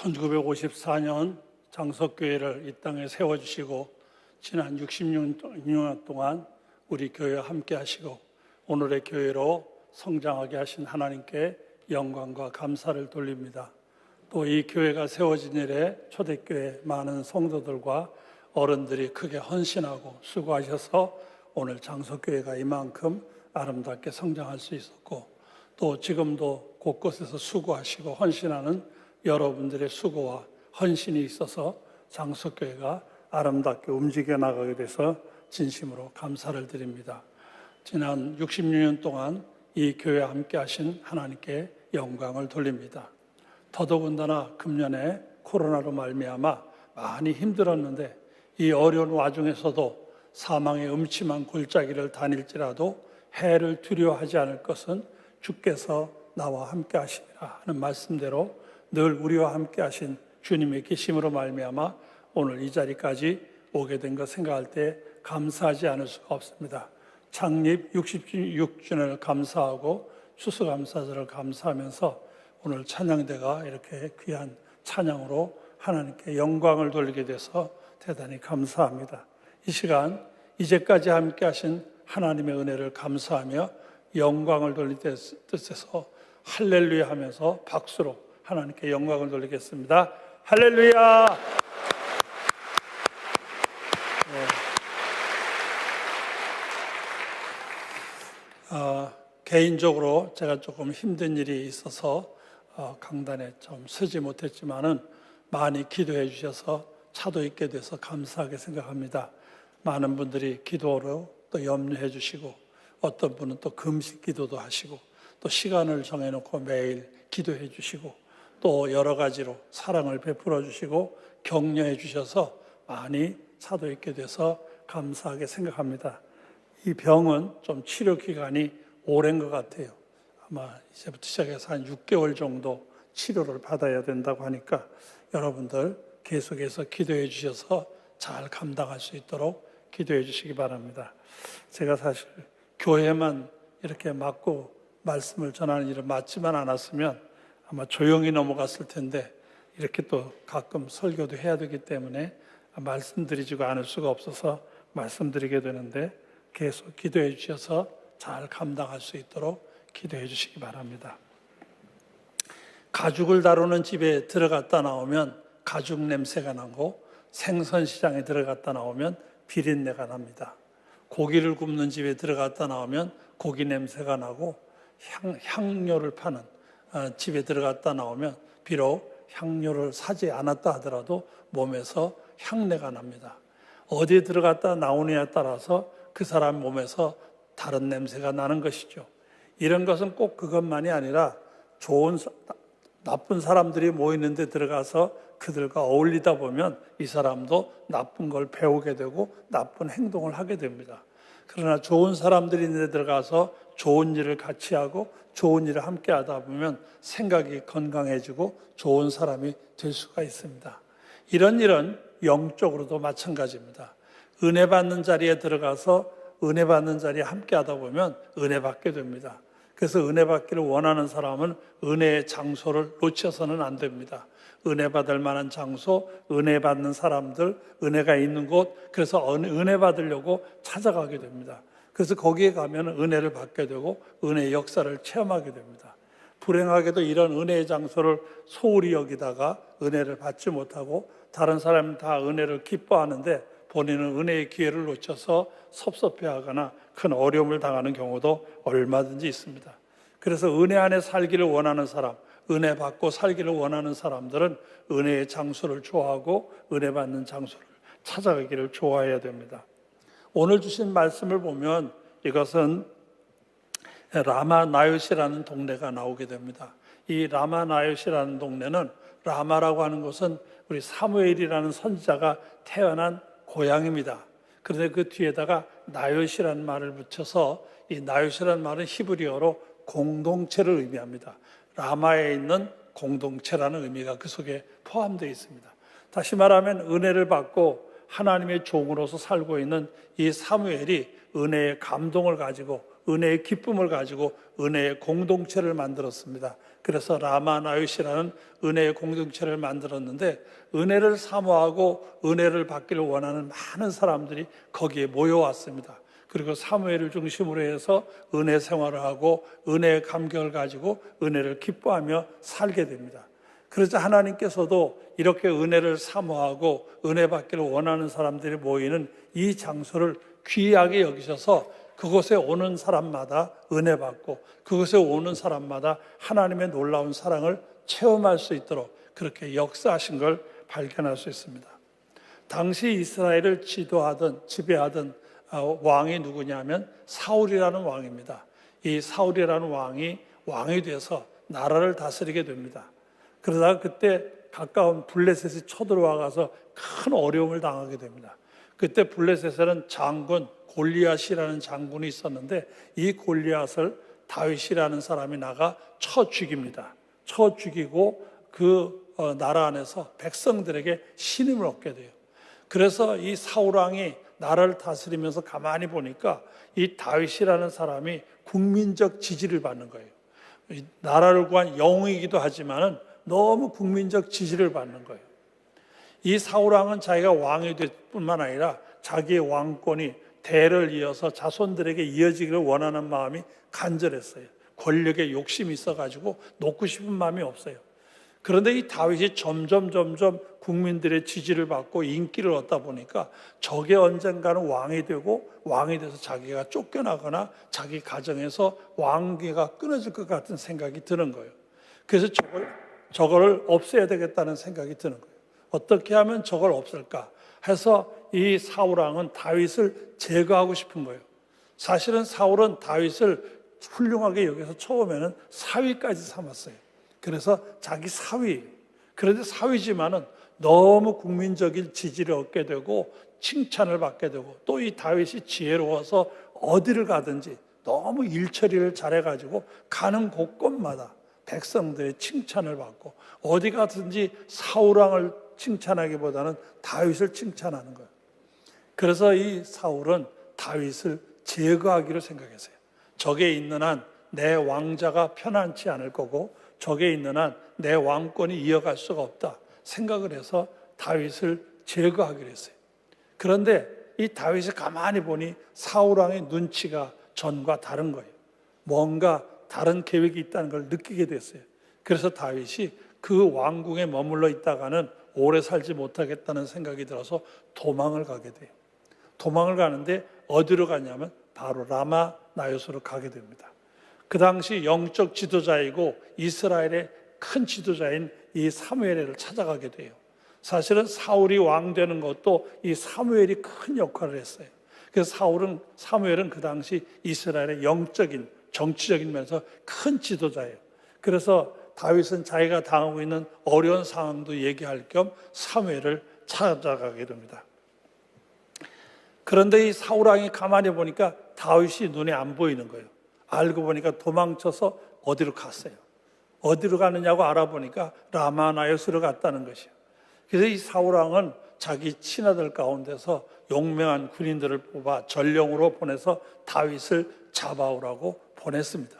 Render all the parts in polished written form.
1954년 장석교회를 이 땅에 세워주시고 지난 66년 동안 우리 교회와 함께 하시고 오늘의 교회로 성장하게 하신 하나님께 영광과 감사를 돌립니다. 또 이 교회가 세워진 이래 초대교회 많은 성도들과 어른들이 크게 헌신하고 수고하셔서 오늘 장석교회가 이만큼 아름답게 성장할 수 있었고, 또 지금도 곳곳에서 수고하시고 헌신하는 여러분들의 수고와 헌신이 있어서 장석교회가 아름답게 움직여 나가게 돼서 진심으로 감사를 드립니다. 지난 66년 동안 이 교회와 함께 하신 하나님께 영광을 돌립니다. 더더군다나 금년에 코로나로 말미암아 많이 힘들었는데 이 어려운 와중에서도 사망의 음침한 골짜기를 다닐지라도 해를 두려워하지 않을 것은 주께서 나와 함께 하시리라 하는 말씀대로 늘 우리와 함께 하신 주님의 계심으로 말미암아 오늘 이 자리까지 오게 된 것 생각할 때 감사하지 않을 수가 없습니다. 창립 66주년을 감사하고 추수감사절을 감사하면서 오늘 찬양대가 이렇게 귀한 찬양으로 하나님께 영광을 돌리게 돼서 대단히 감사합니다. 이 시간 이제까지 함께 하신 하나님의 은혜를 감사하며 영광을 돌릴 뜻에서 할렐루야 하면서 박수로 하나님께 영광을 돌리겠습니다. 할렐루야! 개인적으로 제가 조금 힘든 일이 있어서 강단에 좀 서지 못했지만은 많이 기도해 주셔서 차도 있게 돼서 감사하게 생각합니다. 많은 분들이 기도로 또 염려해 주시고 어떤 분은 또 금식 기도도 하시고 또 시간을 정해놓고 매일 기도해 주시고 또 여러 가지로 사랑을 베풀어 주시고 격려해 주셔서 많이 차도 있게 돼서 감사하게 생각합니다. 이 병은 좀 치료 기간이 오랜 것 같아요. 아마 이제부터 시작해서 한 6개월 정도 치료를 받아야 된다고 하니까 여러분들 계속해서 기도해 주셔서 잘 감당할 수 있도록 기도해 주시기 바랍니다. 제가 사실 교회만 이렇게 맡고 말씀을 전하는 일을 맡지만 않았으면 아마 조용히 넘어갔을 텐데 이렇게 또 가끔 설교도 해야 되기 때문에 말씀드리지가 않을 수가 없어서 말씀드리게 되는데 계속 기도해 주셔서 잘 감당할 수 있도록 기도해 주시기 바랍니다. 가죽을 다루는 집에 들어갔다 나오면 가죽 냄새가 나고 생선시장에 들어갔다 나오면 비린내가 납니다. 고기를 굽는 집에 들어갔다 나오면 고기 냄새가 나고 향료를 파는 집에 들어갔다 나오면 비록 향료를 사지 않았다 하더라도 몸에서 향내가 납니다. 어디에 들어갔다 나오느냐에 따라서 그 사람 몸에서 다른 냄새가 나는 것이죠. 이런 것은 꼭 그것만이 아니라 나쁜 사람들이 모이는 데 들어가서 그들과 어울리다 보면 이 사람도 나쁜 걸 배우게 되고 나쁜 행동을 하게 됩니다. 그러나 좋은 사람들이 있는 데 들어가서 좋은 일을 같이 하고 좋은 일을 함께 하다 보면 생각이 건강해지고 좋은 사람이 될 수가 있습니다. 이런 일은 영적으로도 마찬가지입니다. 은혜 받는 자리에 들어가서 은혜 받는 자리에 함께 하다 보면 은혜 받게 됩니다. 그래서 은혜 받기를 원하는 사람은 은혜의 장소를 놓쳐서는 안 됩니다. 은혜 받을 만한 장소, 은혜 받는 사람들, 은혜가 있는 곳, 그래서 은혜 받으려고 찾아가게 됩니다. 그래서 거기에 가면 은혜를 받게 되고 은혜의 역사를 체험하게 됩니다. 불행하게도 이런 은혜의 장소를 소홀히 여기다가 은혜를 받지 못하고 다른 사람은 다 은혜를 기뻐하는데 본인은 은혜의 기회를 놓쳐서 섭섭해하거나 큰 어려움을 당하는 경우도 얼마든지 있습니다. 그래서 은혜 안에 살기를 원하는 사람, 은혜 받고 살기를 원하는 사람들은 은혜의 장소를 좋아하고 은혜 받는 장소를 찾아가기를 좋아해야 됩니다. 오늘 주신 말씀을 보면 이것은 라마나요시라는 동네가 나오게 됩니다. 이 라마나요시라는 동네는 라마라고 하는 곳은 우리 사무엘이라는 선지자가 태어난 고향입니다. 그런데 그 뒤에다가 나요시라는 말을 붙여서 이 나요시라는 말은 히브리어로 공동체를 의미합니다. 라마에 있는 공동체라는 의미가 그 속에 포함되어 있습니다. 다시 말하면 은혜를 받고 하나님의 종으로서 살고 있는 이 사무엘이 은혜의 감동을 가지고 은혜의 기쁨을 가지고 은혜의 공동체를 만들었습니다. 그래서 라마나윗이라는 은혜의 공동체를 만들었는데 은혜를 사모하고 은혜를 받기를 원하는 많은 사람들이 거기에 모여왔습니다. 그리고 사무엘을 중심으로 해서 은혜 생활을 하고 은혜의 감격을 가지고 은혜를 기뻐하며 살게 됩니다. 그래서 하나님께서도 이렇게 은혜를 사모하고 은혜 받기를 원하는 사람들이 모이는 이 장소를 귀하게 여기셔서 그곳에 오는 사람마다 은혜 받고 그곳에 오는 사람마다 하나님의 놀라운 사랑을 체험할 수 있도록 그렇게 역사하신 걸 발견할 수 있습니다. 당시 이스라엘을 지배하던 왕이 누구냐면 사울이라는 왕입니다. 이 사울이라는 왕이 돼서 나라를 다스리게 됩니다. 그러다가 그때 가까운 블레셋이 쳐들어와서 큰 어려움을 당하게 됩니다. 그때 블레셋에는 장군 골리앗이라는 장군이 있었는데 이 골리앗을 다윗이라는 사람이 나가 쳐 죽입니다. 쳐 죽이고 그 나라 안에서 백성들에게 신임을 얻게 돼요. 그래서 이 사울 왕이 나라를 다스리면서 가만히 보니까 이 다윗이라는 사람이 국민적 지지를 받는 거예요. 나라를 구한 영웅이기도 하지만은 너무 국민적 지지를 받는 거예요. 이 사울왕은 자기가 왕이 될 뿐만 아니라 자기의 왕권이 대를 이어서 자손들에게 이어지기를 원하는 마음이 간절했어요. 권력에 욕심이 있어가지고 놓고 싶은 마음이 없어요. 그런데 이 다윗이 점점 국민들의 지지를 받고 인기를 얻다 보니까 저게 언젠가는 왕이 돼서 자기가 쫓겨나거나 자기 가정에서 왕위가 끊어질 것 같은 생각이 드는 거예요. 그래서 저걸 없애야 되겠다는 생각이 드는 거예요. 어떻게 하면 저걸 없앨까 해서 이 사울왕은 다윗을 제거하고 싶은 거예요. 사실은 사울은 다윗을 훌륭하게 여기서 처음에는 사위까지 삼았어요. 그래서 자기 사위. 그런데 사위지만은 너무 국민적인 지지를 얻게 되고 칭찬을 받게 되고 또 이 다윗이 지혜로워서 어디를 가든지 너무 일처리를 잘해가지고 가는 곳곳마다 백성들의 칭찬을 받고 어디 가든지 사울왕을 칭찬하기보다는 다윗을 칭찬하는 거예요. 그래서 이 사울은 다윗을 제거하기로 생각했어요. 적에 있는 한 내 왕자가 편안치 않을 거고 적에 있는 한 내 왕권이 이어갈 수가 없다 생각을 해서 다윗을 제거하기로 했어요. 그런데 이 다윗이 가만히 보니 사울왕의 눈치가 전과 다른 거예요. 뭔가 다른 계획이 있다는 걸 느끼게 됐어요. 그래서 다윗이 그 왕궁에 머물러 있다가는 오래 살지 못하겠다는 생각이 들어서 도망을 가게 돼요. 도망을 가는데 어디로 가냐면 바로 라마 나요스로 가게 됩니다. 그 당시 영적 지도자이고 이스라엘의 큰 지도자인 이 사무엘을 찾아가게 돼요. 사실은 사울이 왕 되는 것도 이 사무엘이 큰 역할을 했어요. 그래서 사무엘은 그 당시 이스라엘의 영적인 정치적인 면에서 큰 지도자예요. 그래서 다윗은 자기가 당하고 있는 어려운 상황도 얘기할 겸 사무엘을 찾아가게 됩니다. 그런데 이 사울왕이 가만히 보니까 다윗이 눈에 안 보이는 거예요. 알고 보니까 도망쳐서 어디로 갔어요. 어디로 가느냐고 알아보니까 라마나요스로 갔다는 것이에요. 그래서 이 사울왕은 자기 친아들 가운데서 용맹한 군인들을 뽑아 전령으로 보내서 다윗을 잡아오라고 보냈습니다.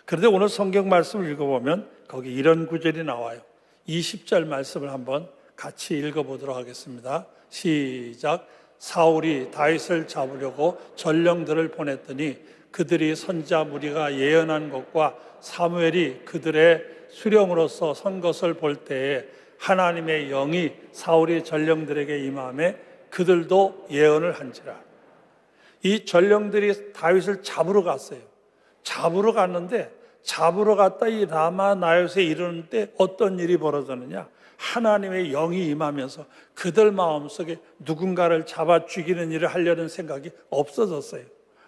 그런데 오늘 성경 말씀을 읽어보면 거기 이런 구절이 나와요. 20절 말씀을 한번 같이 읽어보도록 하겠습니다. 시작. 사울이 다윗을 잡으려고 전령들을 보냈더니 그들이 선지자 무리가 예언한 것과 사무엘이 그들의 수령으로서 선 것을 볼 때에 하나님의 영이 사울이 전령들에게 임하매 그들도 예언을 한지라. 이 전령들이 다윗을 잡으러 갔어요. 잡으러 갔는데 잡으러 갔다 이 라마 나요스에 이르는 때 어떤 일이 벌어졌느냐? 하나님의 영이 임하면서 그들 마음속에 누군가를 잡아 죽이는 일을 하려는 생각이 없어졌어요.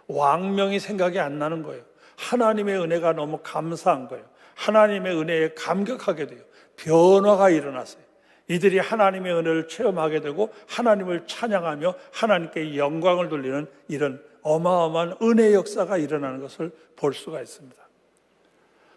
왕명이 생각이 안 나는 거예요. 하나님의 은혜가 너무 감사한 거예요. 하나님의 은혜에 감격하게 돼요. 변화가 일어났어요. 이들이 하나님의 은혜를 체험하게 되고 하나님을 찬양하며 하나님께 영광을 돌리는 이런 어마어마한 은혜의 역사가 일어나는 것을 볼 수가 있습니다.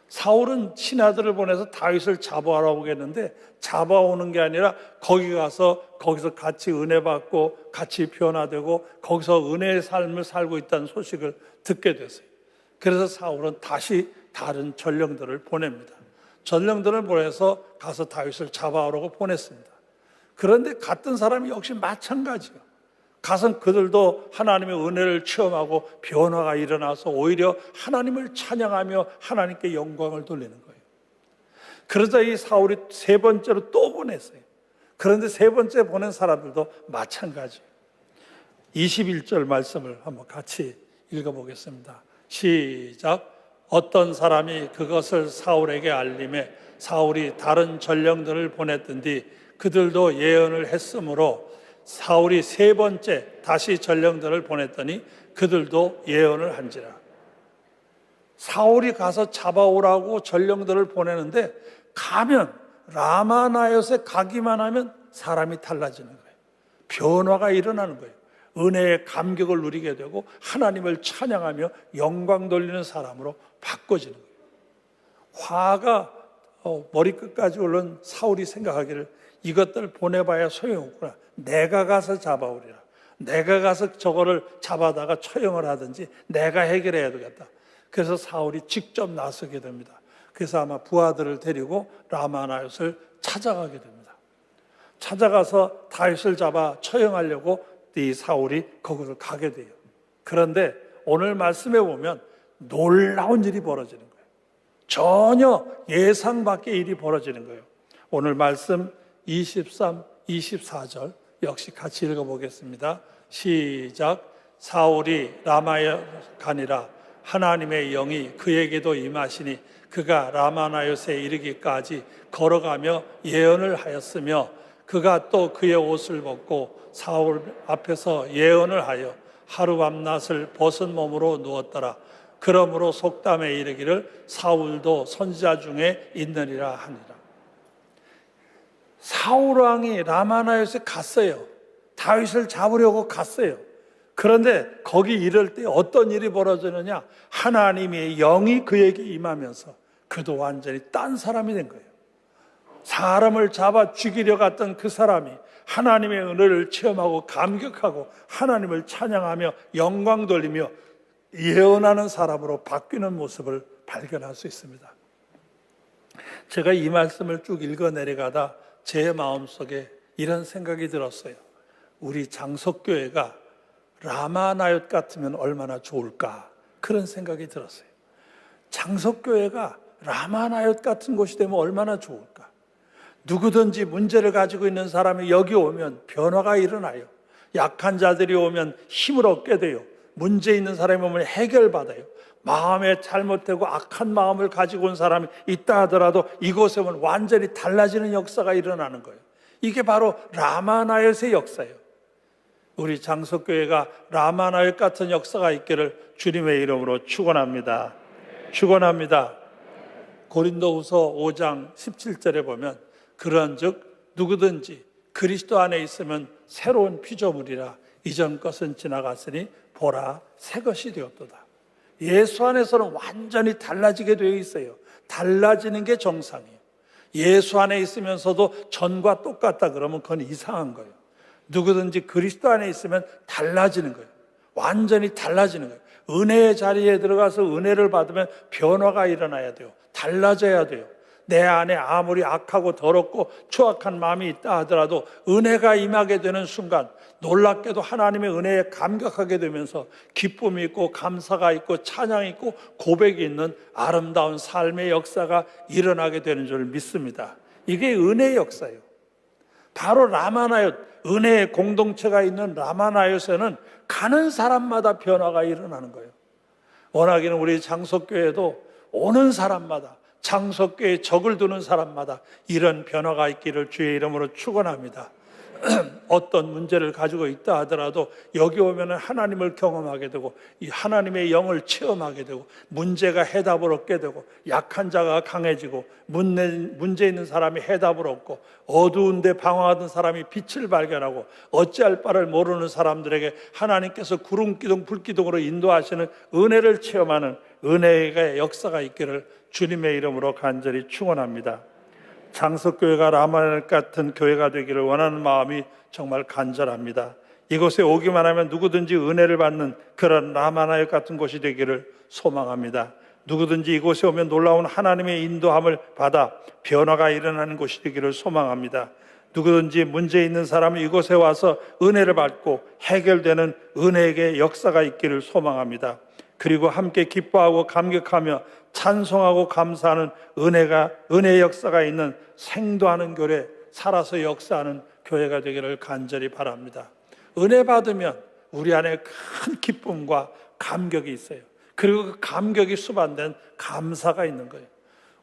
사울은 신하들을 보내서 다윗을 잡아오라고 했는데 잡아오는 게 아니라 거기서 같이 은혜 받고 같이 변화되고 거기서 은혜의 삶을 살고 있다는 소식을 듣게 됐어요. 그래서 사울은 다시 다른 전령들을 보냅니다. 전령들을 보내서 가서 다윗을 잡아오라고 보냈습니다. 그런데 같은 사람이 역시 마찬가지예요. 가서 그들도 하나님의 은혜를 체험하고 변화가 일어나서 오히려 하나님을 찬양하며 하나님께 영광을 돌리는 거예요. 그러자 이 사울이 세 번째로 또 보냈어요. 그런데 세 번째 보낸 사람들도 마찬가지예요. 21절 말씀을 한번 같이 읽어보겠습니다. 시작. 어떤 사람이 그것을 사울에게 알림해 사울이 다른 전령들을 보냈던 뒤 그들도 예언을 했으므로 사울이 세 번째 다시 전령들을 보냈더니 그들도 예언을 한지라. 사울이 가서 잡아오라고 전령들을 보내는데 가면 라마나요에 가기만 하면 사람이 달라지는 거예요. 변화가 일어나는 거예요. 은혜의 감격을 누리게 되고 하나님을 찬양하며 영광 돌리는 사람으로 바꿔지는 거예요. 화가 머리끝까지 오른 사울이 생각하기를 이것들 보내봐야 소용없구나. 내가 가서 잡아오리라. 내가 가서 저거를 잡아다가 처형을 하든지 내가 해결해야 되겠다. 그래서 사울이 직접 나서게 됩니다. 그래서 아마 부하들을 데리고 라마나요를 찾아가게 됩니다. 찾아가서 다윗을 잡아 처형하려고 이 사울이 거기를 가게 돼요. 그런데 오늘 말씀에 보면 놀라운 일이 벌어지는 거예요. 전혀 예상 밖의 일이 벌어지는 거예요. 오늘 말씀 23, 24절 역시 같이 읽어보겠습니다. 시작. 사울이 라마에 가니라. 하나님의 영이 그에게도 임하시니 그가 라마나요에 이르기까지 걸어가며 예언을 하였으며 그가 또 그의 옷을 벗고 사울 앞에서 예언을 하여 하루 밤낮을 벗은 몸으로 누웠더라. 그러므로 속담에 이르기를 사울도 선지자 중에 있느니라 하니라. 사울 왕이 라마나요에 갔어요. 다윗을 잡으려고 갔어요. 그런데 거기 이를 때 어떤 일이 벌어지느냐? 하나님의 영이 그에게 임하면서 그도 완전히 딴 사람이 된 거예요. 사람을 잡아 죽이려 갔던 그 사람이 하나님의 은혜를 체험하고 감격하고 하나님을 찬양하며 영광 돌리며 예언하는 사람으로 바뀌는 모습을 발견할 수 있습니다. 제가 이 말씀을 쭉 읽어 내려가다 제 마음속에 이런 생각이 들었어요. 우리 장석교회가 라마나요트 같으면 얼마나 좋을까, 그런 생각이 들었어요. 장석교회가 라마나요트 같은 곳이 되면 얼마나 좋을까. 누구든지 문제를 가지고 있는 사람이 여기 오면 변화가 일어나요. 약한 자들이 오면 힘을 얻게 돼요. 문제 있는 사람이 오면 해결받아요. 마음에 잘못되고 악한 마음을 가지고 온 사람이 있다 하더라도 이곳에 오면 완전히 달라지는 역사가 일어나는 거예요. 이게 바로 라마나요트의 역사예요. 우리 장석교회가 라마나요트 같은 역사가 있기를 주님의 이름으로 축원합니다. 축원합니다. 고린도후서 5장 17절에 보면 그런즉 누구든지 그리스도 안에 있으면 새로운 피조물이라 이전 것은 지나갔으니 보라 새 것이 되었도다. 예수 안에서는 완전히 달라지게 되어 있어요. 달라지는 게 정상이에요. 예수 안에 있으면서도 전과 똑같다 그러면 그건 이상한 거예요. 누구든지 그리스도 안에 있으면 달라지는 거예요. 완전히 달라지는 거예요. 은혜의 자리에 들어가서 은혜를 받으면 변화가 일어나야 돼요. 달라져야 돼요. 내 안에 아무리 악하고 더럽고 추악한 마음이 있다 하더라도 은혜가 임하게 되는 순간 놀랍게도 하나님의 은혜에 감격하게 되면서 기쁨이 있고 감사가 있고 찬양이 있고 고백이 있는 아름다운 삶의 역사가 일어나게 되는 줄 믿습니다. 이게 은혜의 역사예요. 바로 라마나요트, 은혜의 공동체가 있는 라마나요트에는 가는 사람마다 변화가 일어나는 거예요. 워낙에는 우리 장석교회도 오는 사람마다, 장석교회에 적을 두는 사람마다 이런 변화가 있기를 주의 이름으로 축원합니다. 어떤 문제를 가지고 있다 하더라도 여기 오면 하나님을 경험하게 되고 이 하나님의 영을 체험하게 되고 문제가 해답을 얻게 되고 약한 자가 강해지고 문제 있는 사람이 해답을 얻고 어두운데 방황하던 사람이 빛을 발견하고 어찌할 바를 모르는 사람들에게 하나님께서 구름기둥 불기둥으로 인도하시는 은혜를 체험하는 은혜의 역사가 있기를 주님의 이름으로 간절히 축원합니다. 장석교회가 라마나요트 같은 교회가 되기를 원하는 마음이 정말 간절합니다. 이곳에 오기만 하면 누구든지 은혜를 받는 그런 라마나역 같은 곳이 되기를 소망합니다. 누구든지 이곳에 오면 놀라운 하나님의 인도함을 받아 변화가 일어나는 곳이 되기를 소망합니다. 누구든지 문제 있는 사람은 이곳에 와서 은혜를 받고 해결되는 은혜의 역사가 있기를 소망합니다. 그리고 함께 기뻐하고 감격하며 찬송하고 감사하는 은혜의 역사가 있는 생도하는 교회, 살아서 역사하는 교회가 되기를 간절히 바랍니다. 은혜 받으면 우리 안에 큰 기쁨과 감격이 있어요. 그리고 그 감격이 수반된 감사가 있는 거예요.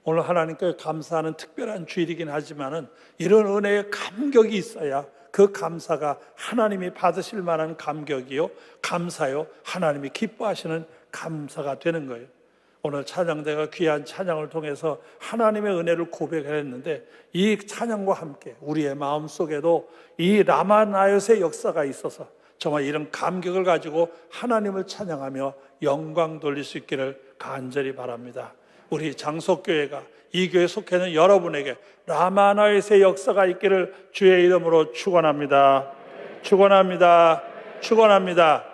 오늘 하나님께 감사하는 특별한 주일이긴 하지만은 이런 은혜의 감격이 있어야 그 감사가 하나님이 받으실 만한 감격이요, 감사요, 하나님이 기뻐하시는 감사가 되는 거예요. 오늘 찬양대가 귀한 찬양을 통해서 하나님의 은혜를 고백했는데 이 찬양과 함께 우리의 마음속에도 이 라마나요스의 역사가 있어서 정말 이런 감격을 가지고 하나님을 찬양하며 영광 돌릴 수 있기를 간절히 바랍니다. 우리 장속교회가 이 교회에 속해 있는 여러분에게 라마나요스의 역사가 있기를 주의 이름으로 축원합니다. 축원합니다. 축원합니다.